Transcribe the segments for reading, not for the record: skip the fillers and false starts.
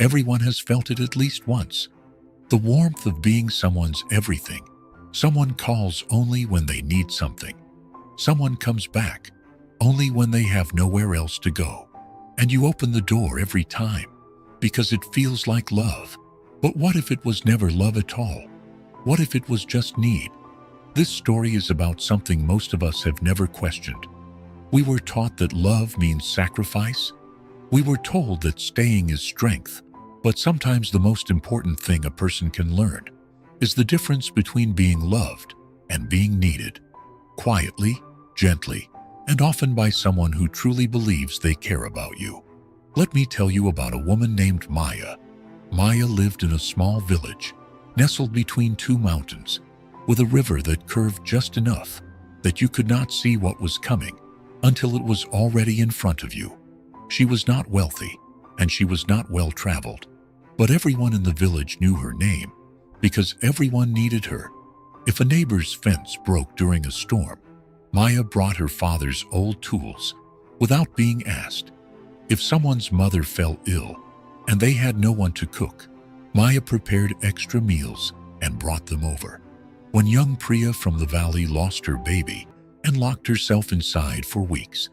Everyone has felt it at least once. The warmth of being someone's everything. Someone calls only when they need something. Someone comes back only when they have nowhere else to go. And you open the door every time because it feels like love. But what if it was never love at all? What if it was just need? This story is about something most of us have never questioned. We were taught that love means sacrifice. We were told that staying is strength. But sometimes the most important thing a person can learn is the difference between being loved and being needed. Quietly, gently, and often by someone who truly believes they care about you. Let me tell you about a woman named Maya. Maya lived in a small village, nestled between two mountains, with a river that curved just enough that you could not see what was coming until it was already in front of you. She was not wealthy, and she was not well-traveled, but everyone in the village knew her name because everyone needed her. If a neighbor's fence broke during a storm, Maya brought her father's old tools without being asked. If someone's mother fell ill and they had no one to cook, Maya prepared extra meals and brought them over. When young Priya from the valley lost her baby and locked herself inside for weeks,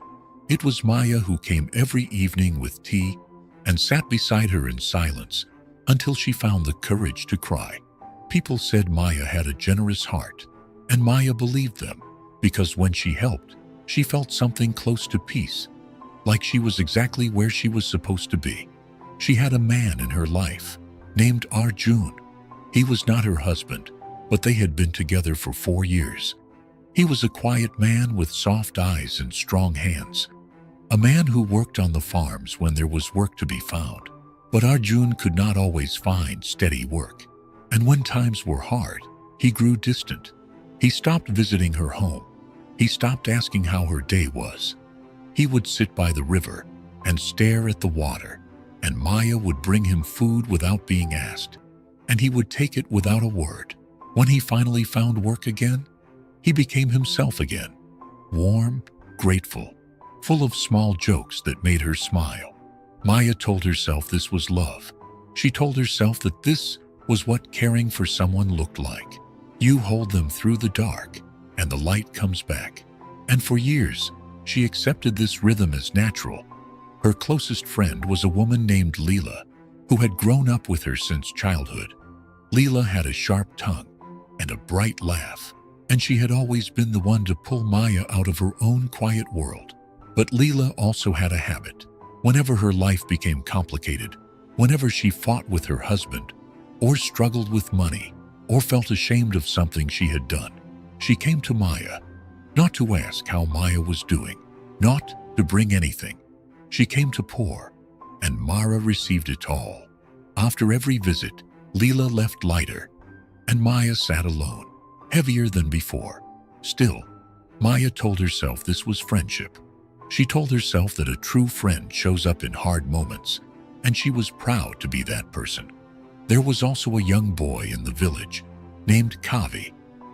it was Maya who came every evening with tea and sat beside her in silence until she found the courage to cry. People said Maya had a generous heart, and Maya believed them because when she helped, she felt something close to peace, like she was exactly where she was supposed to be. She had a man in her life named Arjun. He was not her husband, but they had been together for 4 years. He was a quiet man with soft eyes and strong hands. A man who worked on the farms when there was work to be found. But Arjun could not always find steady work. And when times were hard, he grew distant. He stopped visiting her home. He stopped asking how her day was. He would sit by the river and stare at the water, and Maya would bring him food without being asked, and he would take it without a word. When he finally found work again, he became himself again, warm, grateful, full of small jokes that made her smile. Maya told herself this was love. She told herself that this was what caring for someone looked like. You hold them through the dark, and the light comes back. And for years, she accepted this rhythm as natural. Her closest friend was a woman named Leela, who had grown up with her since childhood. Leela had a sharp tongue and a bright laugh, and she had always been the one to pull Maya out of her own quiet world. But Leela also had a habit. Whenever her life became complicated, whenever she fought with her husband, or struggled with money, or felt ashamed of something she had done, she came to Maya, not to ask how Maya was doing, not to bring anything. She came to pour, and Maya received it all. After every visit, Leela left lighter, and Maya sat alone, heavier than before. Still, Maya told herself this was friendship. She told herself that a true friend shows up in hard moments, and she was proud to be that person. There was also a young boy in the village named Kavi.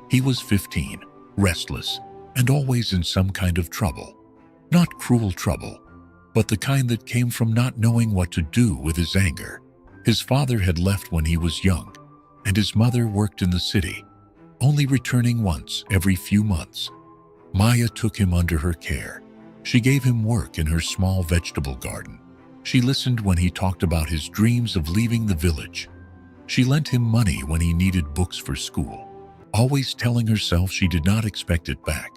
He was 15, restless, and always in some kind of trouble. Not cruel trouble, but the kind that came from not knowing what to do with his anger. His father had left when he was young, and his mother worked in the city, only returning once every few months. Maya took him under her care. She gave him work in her small vegetable garden. She listened when he talked about his dreams of leaving the village. She lent him money when he needed books for school, always telling herself she did not expect it back,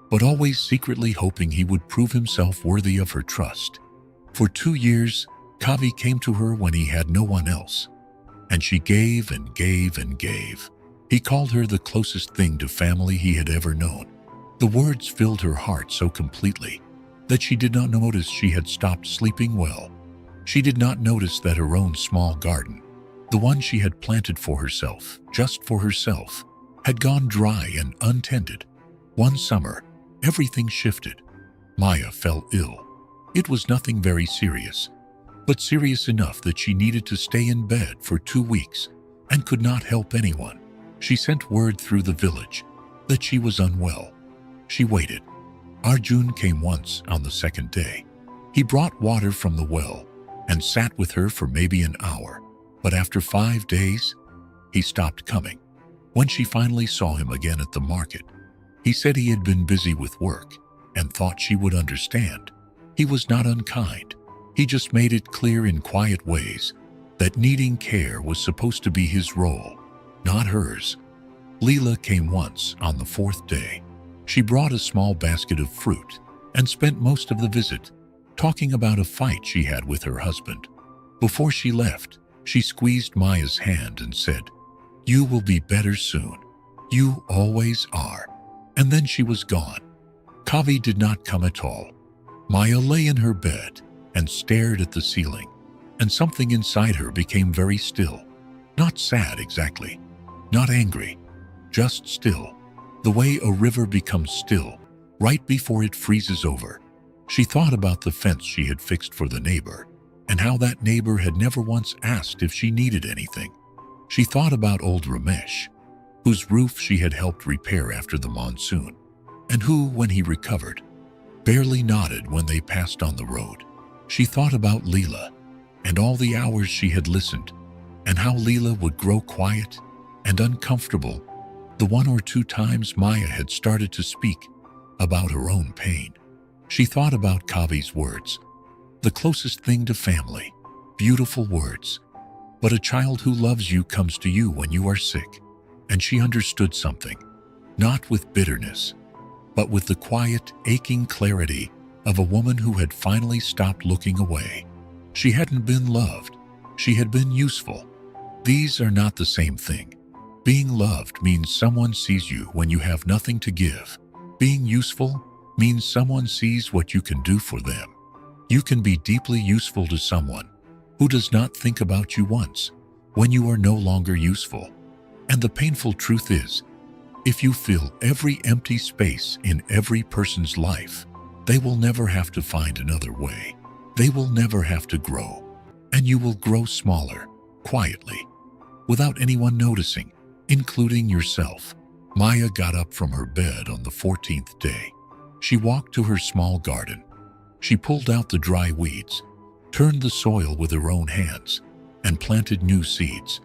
but always secretly hoping he would prove himself worthy of her trust. For 2 years, Kavi came to her when he had no one else, and she gave and gave and gave. He called her the closest thing to family he had ever known. The words filled her heart so completely that she did not notice she had stopped sleeping well. She did not notice that her own small garden, the one she had planted for herself, just for herself, had gone dry and untended. One summer, everything shifted. Maya fell ill. It was nothing very serious, but serious enough that she needed to stay in bed for 2 weeks and could not help anyone. She sent word through the village that she was unwell. She waited. Arjun came once on the second day. He brought water from the well, and sat with her for maybe an hour. But after 5 days, he stopped coming. When she finally saw him again at the market, he said he had been busy with work and thought she would understand. He was not unkind. He just made it clear in quiet ways that needing care was supposed to be his role, not hers. Leela came once on the 4th day. She brought a small basket of fruit and spent most of the visit talking about a fight she had with her husband. Before she left, she squeezed Maya's hand and said, "You will be better soon. You always are." And then she was gone. Kavi did not come at all. Maya lay in her bed and stared at the ceiling, and something inside her became very still. Not sad exactly, not angry, just still, the way a river becomes still right before it freezes over. She thought about the fence she had fixed for the neighbor, and how that neighbor had never once asked if she needed anything. She thought about old Ramesh, whose roof she had helped repair after the monsoon, and who, when he recovered, barely nodded when they passed on the road. She thought about Leela, and all the hours she had listened, and how Leela would grow quiet and uncomfortable the 1 or 2 times Maya had started to speak about her own pain. She thought about Kavi's words, the closest thing to family, beautiful words. But a child who loves you comes to you when you are sick. And she understood something, not with bitterness, but with the quiet, aching clarity of a woman who had finally stopped looking away. She hadn't been loved. She had been useful. These are not the same thing. Being loved means someone sees you when you have nothing to give. Being useful means someone sees what you can do for them. You can be deeply useful to someone who does not think about you once when you are no longer useful. And the painful truth is, if you fill every empty space in every person's life, they will never have to find another way. They will never have to grow. And you will grow smaller, quietly, without anyone noticing, including yourself. Maya got up from her bed on the 14th day. She walked to her small garden. She pulled out the dry weeds, turned the soil with her own hands, and planted new seeds.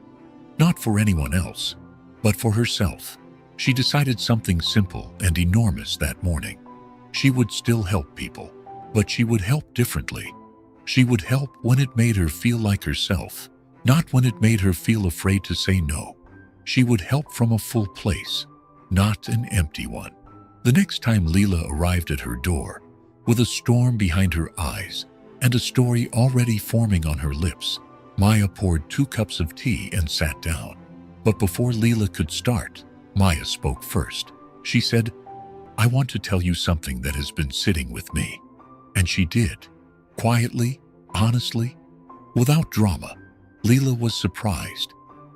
Not for anyone else, but for herself. She decided something simple and enormous that morning. She would still help people, but she would help differently. She would help when it made her feel like herself, not when it made her feel afraid to say no. She would help from a full place, not an empty one. The next time Leela arrived at her door, with a storm behind her eyes and a story already forming on her lips, Maya poured 2 cups of tea and sat down. But before Leela could start, Maya spoke first. She said, "I want to tell you something that has been sitting with me." And she did. Quietly, honestly, without drama. Leela was surprised.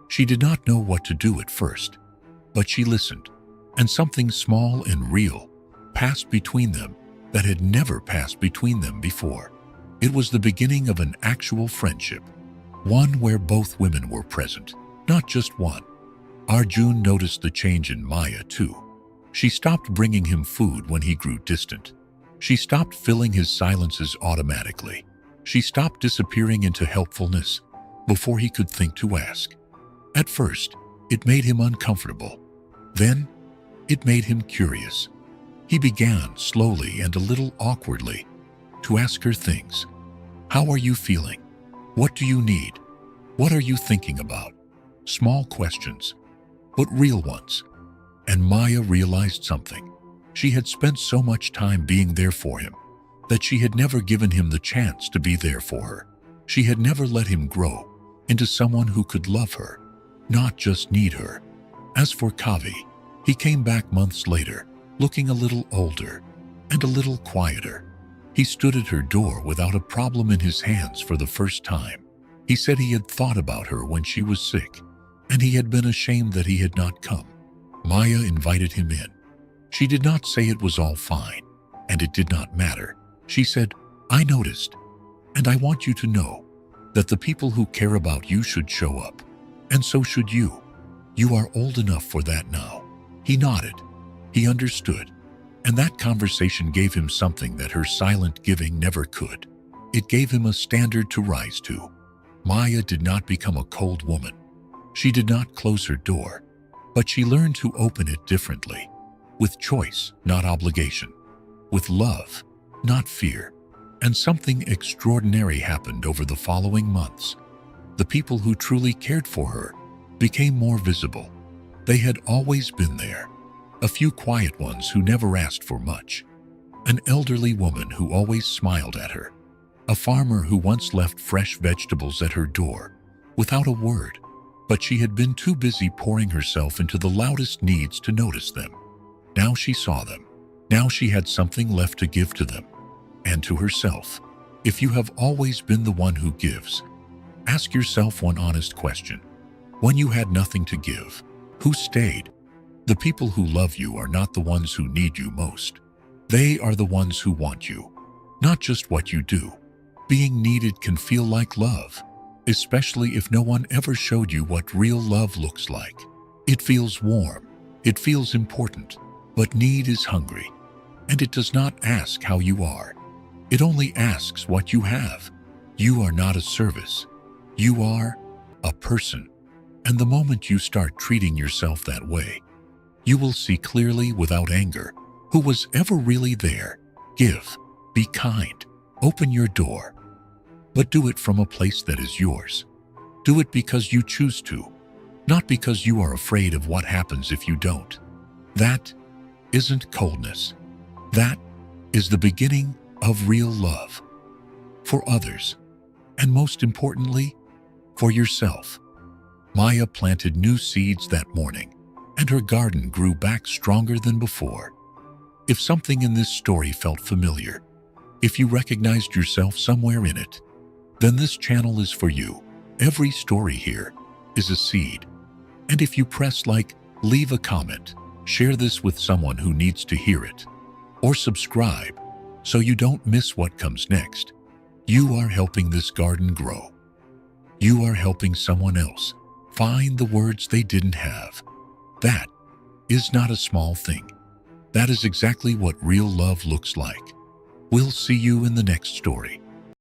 She did not know what to do at first, but she listened, and something small and real passed between them that had never passed between them before. It was the beginning of an actual friendship, one where both women were present, not just one. Arjun noticed the change in Maya too. She stopped bringing him food when he grew distant. She stopped filling his silences automatically. She stopped disappearing into helpfulness before he could think to ask. At first, it made him uncomfortable. Then, it made him curious. He began, slowly and a little awkwardly, to ask her things. "How are you feeling? What do you need? What are you thinking about?" Small questions, but real ones. And Maya realized something. She had spent so much time being there for him that she had never given him the chance to be there for her. She had never let him grow into someone who could love her, not just need her. As for Kavi, he came back months later, looking a little older and a little quieter. He stood at her door without a problem in his hands for the first time. He said he had thought about her when she was sick, and he had been ashamed that he had not come. Maya invited him in. She did not say it was all fine, and it did not matter. She said, "I noticed, and I want you to know that the people who care about you should show up, and so should you. You are old enough for that now." He nodded. He understood, and that conversation gave him something that her silent giving never could. It gave him a standard to rise to. Maya did not become a cold woman. She did not close her door, but she learned to open it differently, with choice, not obligation, with love, not fear. And something extraordinary happened over the following months. The people who truly cared for her became more visible. They had always been there. A few quiet ones who never asked for much. An elderly woman who always smiled at her. A farmer who once left fresh vegetables at her door without a word, but she had been too busy pouring herself into the loudest needs to notice them. Now she saw them. Now she had something left to give to them and to herself. If you have always been the one who gives, ask yourself one honest question. When you had nothing to give, who stayed? The people who love you are not the ones who need you most. They are the ones who want you, not just what you do. Being needed can feel like love, especially if no one ever showed you what real love looks like. It feels warm, it feels important, but need is hungry, and it does not ask how you are. It only asks what you have. You are not a service. You are a person. And the moment you start treating yourself that way, you will see clearly without anger who was ever really there. Give, be kind, open your door, but do it from a place that is yours. Do it because you choose to, not because you are afraid of what happens if you don't. That isn't coldness. That is the beginning of real love for others, and most importantly, for yourself. Maya planted new seeds that morning, and her garden grew back stronger than before. If something in this story felt familiar, if you recognized yourself somewhere in it, then this channel is for you. Every story here is a seed. And if you press like, leave a comment, share this with someone who needs to hear it, or subscribe so you don't miss what comes next, you are helping this garden grow. You are helping someone else find the words they didn't have. That is not a small thing. That is exactly what real love looks like. We'll see you in the next story.